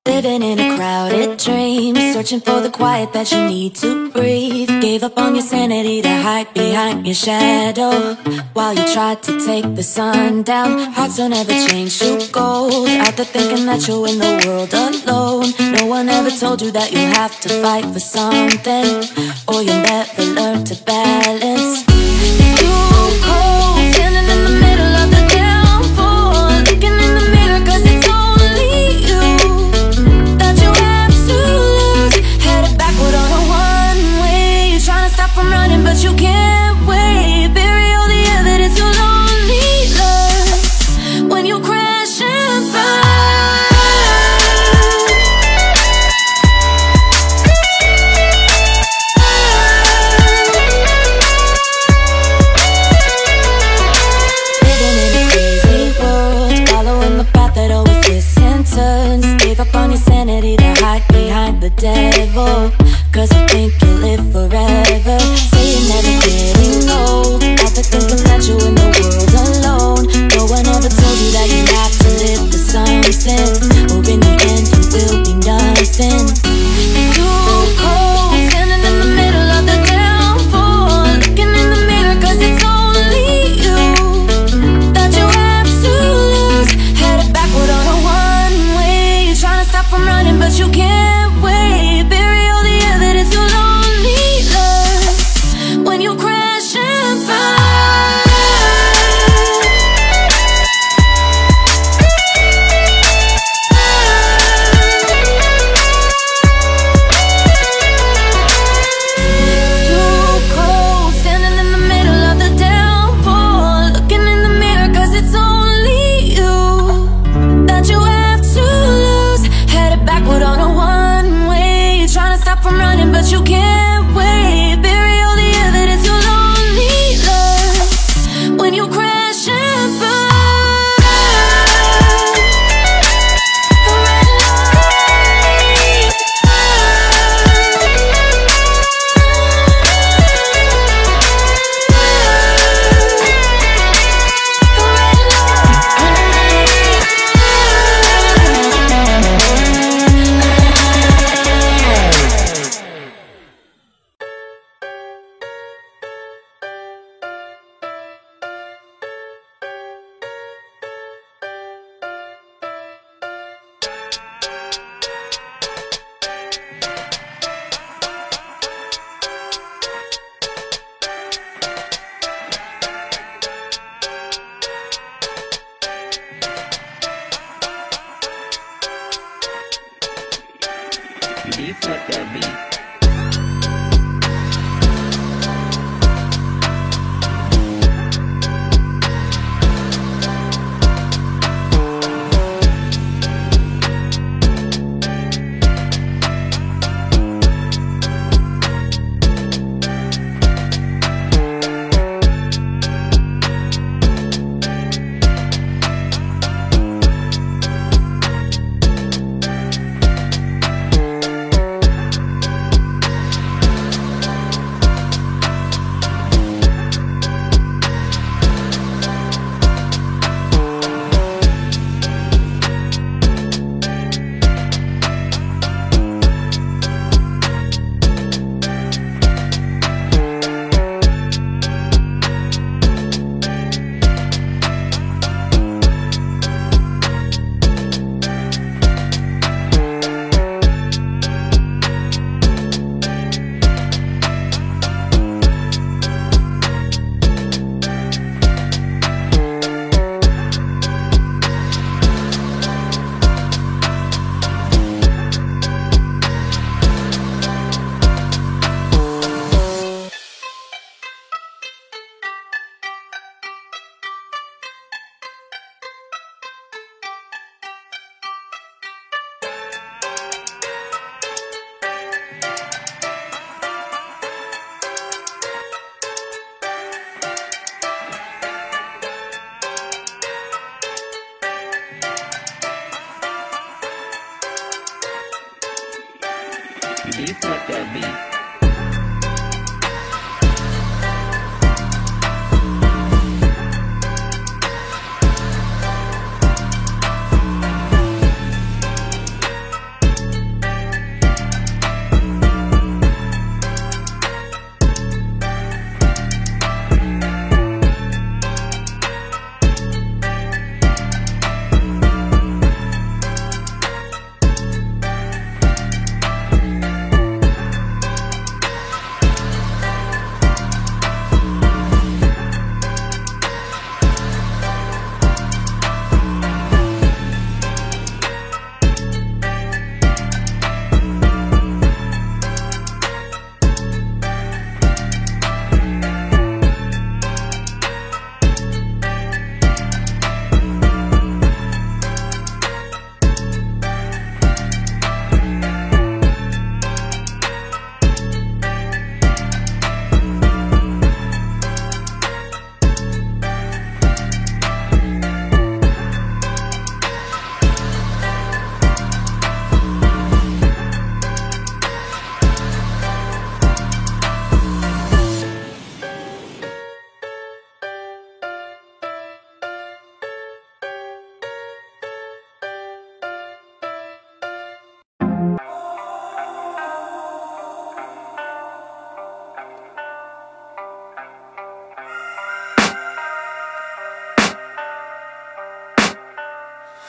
Living in a crowded dream, searching for the quiet that you need to breathe. Gave up on your sanity to hide behind your shadow, while you tried to take the sun down. Hearts don't ever change to gold, out there thinking that you'll win the world alone. No one ever told you that you'll have to fight for something, or you'll never learn to balance. It's too cold, standing in the middle of the downpour, looking in the mirror 'cause it's only you that you have to lose. Headed backward on a one-way, you're trying to stop from running but you can't wait. Bury all the evidence you'll only learn when you crash and burn. On your sanity to hide behind the devil, 'cause you think you'll live forever. Say you're never getting old, out there thinking that you're in the world alone. No one ever told you that you have to live for something, or in the end you will be nothing. It's too cold, standing in the middle of the downpour, looking in the mirror 'cause it's only you that you have to lose. Headed backward on a one-way, trying to stop from running but you can't wait. Bury all the evidence you'll only learn when you crash and burn. It's too cold, standing in the middle of the downpour, looking in the mirror 'cause it's only you that you have to lose. Headed backward on a one-way, you're trying to stop from running but you can't wait. Bury all the evidence you'll only learn when you crash and burn. Red light. Beats like that beat. Beats like that beat.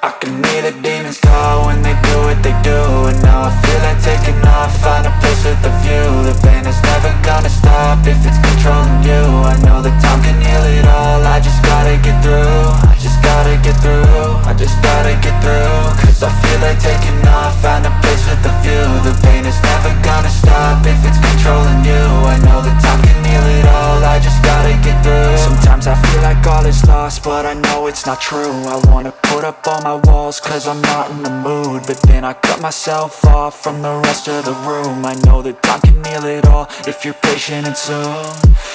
I can hear the demons call when they do what they do. And now I feel like taking off, find a place with a view. The pain is never gonna stop if it's controlling you. I know that time can heal it all, I just gotta get through. I just gotta get through, I just gotta get through. Cause I feel like taking off, find a place with a view. The pain is never gonna stop if it's controlling you. I know that time can heal it all, I just gotta get through. Sometimes I feel like all is lost, but I know it's not true. I wanna put up all my walls cause I'm not in the mood, but then I cut myself off from the rest of the room. I know that time can heal it all if you're patient and soon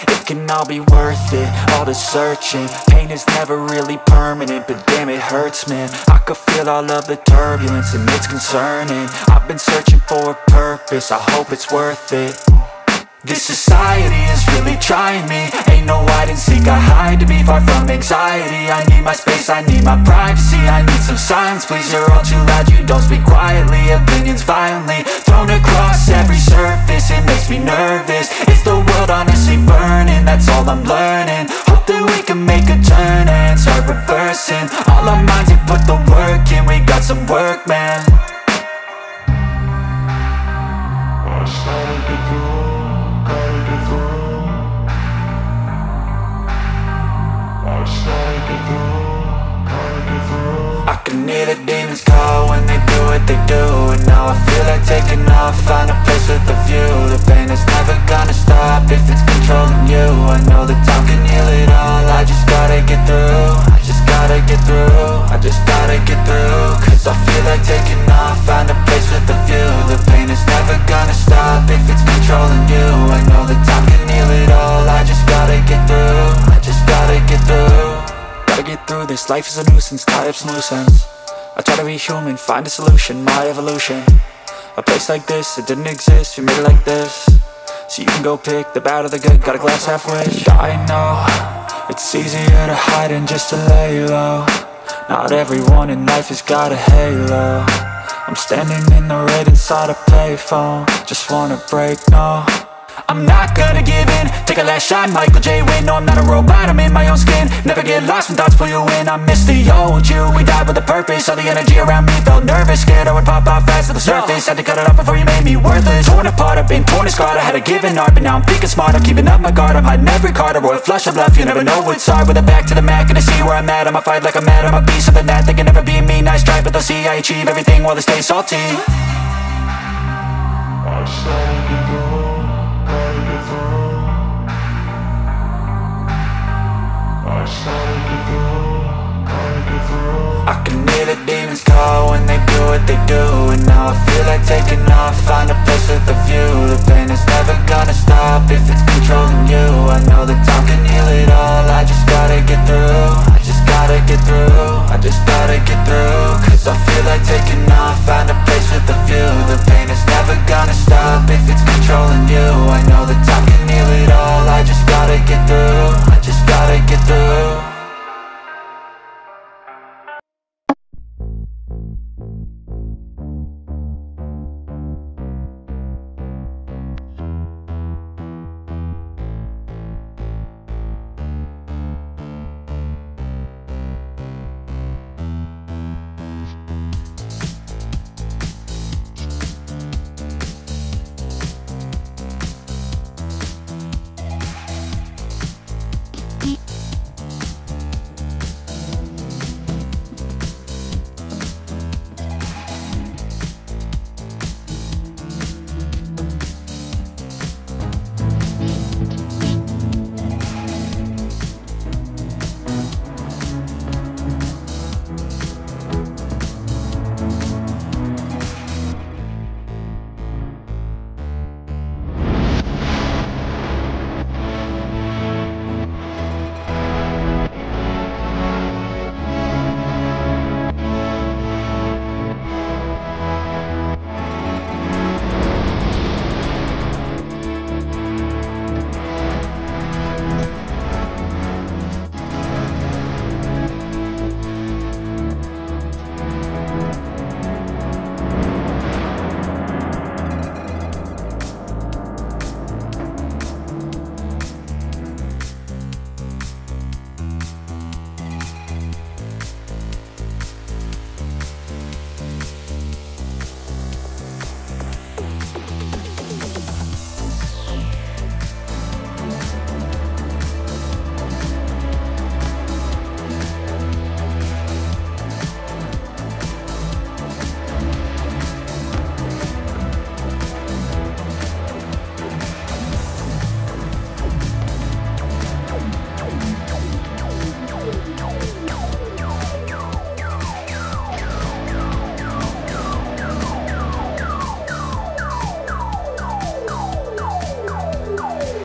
it can all be worth it, all the searching. Pain is never really permanent, but damn it hurts, man. I could feel all of the turbulence and it's concerning. I've been searching for a purpose, I hope it's worth it. This society is really trying me. Ain't no hide and seek, I hide to be far from anxiety. I need my space, I need my privacy. I need some silence, please, you're all too loud. You don't speak quietly, opinions violently thrown across every surface. It makes me nervous, is the world honestly burning? That's all I'm learning. Hope that we can make a turn and start reversing all our minds and put the work in. We got some work, man. I can hear the demons call when they do what they do. And now I feel like taking off, find a place with a view. The pain is never gonna stop if it's controlling you. I know that time can heal it all, I just gotta get through. I just gotta get through, I just gotta get through. Cause I feel like taking off, find a place with a view. The pain is never gonna stop if it's controlling you. I know that time can heal it all, I just gotta get through. I just gotta get through. Gotta get through this, life is a nuisance, tie up some loose ends. I try to be human, find a solution, my evolution. A place like this, it didn't exist, we made it like this. So you can go pick the bad or the good, got a glass half wish. I know, it's easier to hide than just to lay low. Not everyone in life has got a halo. I'm standing in the red inside a payphone, just wanna break, no. I'm not gonna give in, take a last shot, Michael J. Win. No, I'm not a robot, I'm in my own skin. Never get lost when thoughts pull you in. I miss the old you, we died with a purpose. All the energy around me felt nervous, scared I would pop out fast to the surface. Had to cut it off before you made me worthless. Torn apart, I've been torn and scarred. I had a given art, but now I'm thinking smart. I'm keeping up my guard, I'm hiding every card. A royal flush of bluff, you never know what's hard. With a back to the mat, gonna see where I'm at. I'ma fight like I'm mad, I'ma be something that they can never be me. Nice try, but they'll see I achieve everything while they stay salty. I can hear the demons call when they do what they do. And now I feel like taking off, find a place with a view. The pain is never gonna stop if it's controlling you. I know that time can heal it all, I just gotta get through. I just gotta get through, I just gotta get through. Cause I feel like taking off, find a place with a view. The pain is never gonna stop if it's controlling you. I know that time can heal it all.